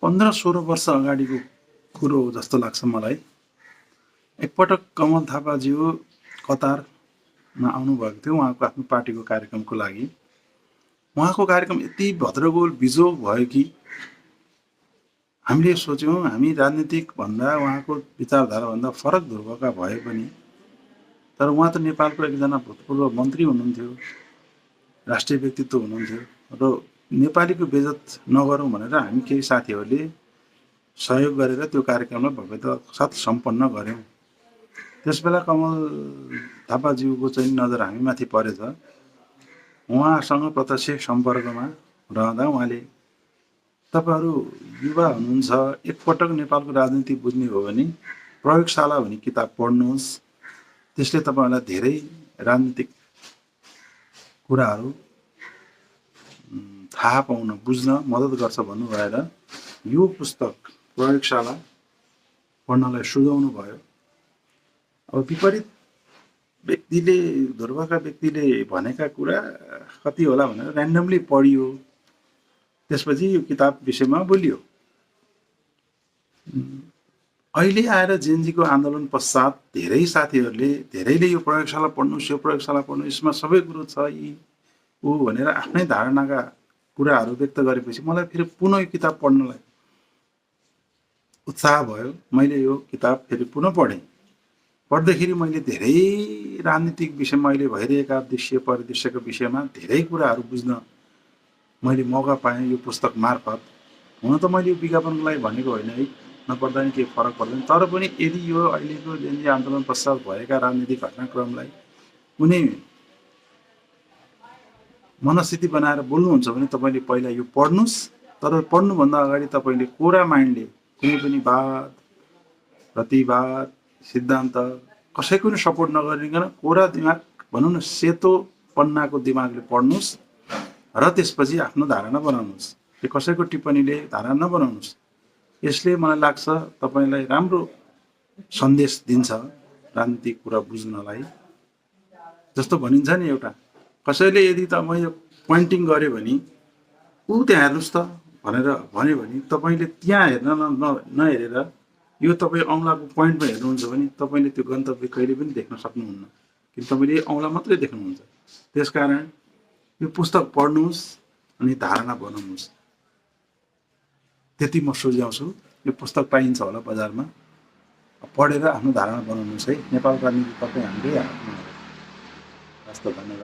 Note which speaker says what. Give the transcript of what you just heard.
Speaker 1: 15-16 वर्ष अगाडिको कुरो हो जस्तो लाग्छ मलाई। एकपटक कमल थापाज्यू कतारमा आउनुभएको थियो उहाँको आफ्नो पार्टीको कार्यक्रमको लागि। उहाँको कार्यक्रम यति भद्रगोल बिजोग भयो कि हामीले सोच्यौँ हामी राजनीतिक भन्दा उहाँको विचारधाराभन्दा फरक ध्रुवका भए पनि, तर उहाँ त नेपालको एकजना भूतपूर्व मन्त्री हुनुहुन्थ्यो, राष्ट्रिय व्यक्तित्व हुनुहुन्थ्यो र नेपालीको बेइज्जत नगरौँ भनेर हामी केही साथीहरूले सहयोग गरेर त्यो कार्यक्रमलाई भव्यताका साथ सम्पन्न गऱ्यौँ। त्यसबेला कमल थापाज्यूको चाहिँ नजर हामीमाथि परेछ। उहाँसँग प्रत्यक्ष सम्पर्कमा रहँदा उहाँले तपाईहरू युवा हुनुहुन्छ, एकपटक नेपालको राजनीति बुझ्ने हो भने प्रयोगशाला भन्ने किताब पढ्नुहोस्, त्यसले तपाईहरूलाई धेरै राजनीतिक कुराहरू थाहा पाउन बुझ्न मद्दत गर्छ भन्नु भएर यो पुस्तक प्रयोगशाला पढ्नलाई सुझाउनु भयो। अब विपरीत व्यक्तिले, ध्रुवका व्यक्तिले भनेका कुरा कति होला भनेर ऱ्यान्डमली पढियो, त्यसपछि यो किताब विषयमा बोलियो। अहिले आएर जेएनजीको आन्दोलन पश्चात धेरै साथीहरूले, धेरैले यो प्रयोगशाला पढ्नुहोस्, यो प्रयोगशाला पढ्नुहोस्, यसमा सबै कुरो छ यी ऊ भनेर आफ्नै धारणाका कुराहरू व्यक्त गरेपछि मलाई फेरि पुनः यो किताब पढ्नलाई उत्साह भयो। मैले यो किताब फेरि पुनः पढेँ। पढ्दाखेरि मैले धेरै राजनीतिक विषयमा अहिले भइरहेका दृश्य परिदृश्यको विषयमा धेरै कुराहरू बुझ्न मैले मौका पाएँ यो पुस्तक मार्फत। हुन त मैले यो विज्ञापनको लागि भनेको होइन है, नपढ्दा नि केही फरक पर्दैन, तर पनि यदि यो अहिलेको जेएनजी आन्दोलन पश्चात भएका राजनीतिक घटनाक्रमलाई कुनै मनस्थिति बनाएर बोल्नुहुन्छ भने तपाईँले पहिला यो पढ्नुहोस्। तर पढ्नुभन्दा अगाडि तपाईँले कोरा माइन्डले कुनै पनि वाद, प्रतिवाद, सिद्धान्त कसैको नि सपोर्ट नगरिकन कोरा दिमाग, भनौँ न सेतो पन्नाको दिमागले पढ्नुहोस् र त्यसपछि आफ्नो धारणा बनाउनुहोस्। त्यो कसैको टिप्पणीले धारणा नबनाउनुहोस्। यसले मलाई लाग्छ तपाईँलाई राम्रो सन्देश दिन्छ राजनीतिक कुरा बुझ्नलाई। जस्तो भनिन्छ नि, एउटा कसैले यदि त मैले पोइन्टिङ गरेँ भने ऊ त्यहाँ हेर्नुहोस् त भनेर भन्यो भने तपाईँले त्यहाँ हेर्न नहेरेर यो तपाईँ औँलाको पोइन्टमा हेर्नुहुन्छ भने तपाईँले त्यो गन्तव्य कहिले पनि देख्न सक्नुहुन्न, किन तपाईँले औँला मात्रै देख्नुहुन्छ। त्यसकारण यो पुस्तक पढ्नुहोस् अनि धारणा बनाउनुहोस्, त्यति म सुझाउँछु। यो पुस्तक पाइन्छ होला बजारमा, पढेर आफ्नो धारणा बनाउनुहोस् है। नेपालको राजनीति तपाईँ हाम्रै हातमा हो। हस्त, धन्यवाद।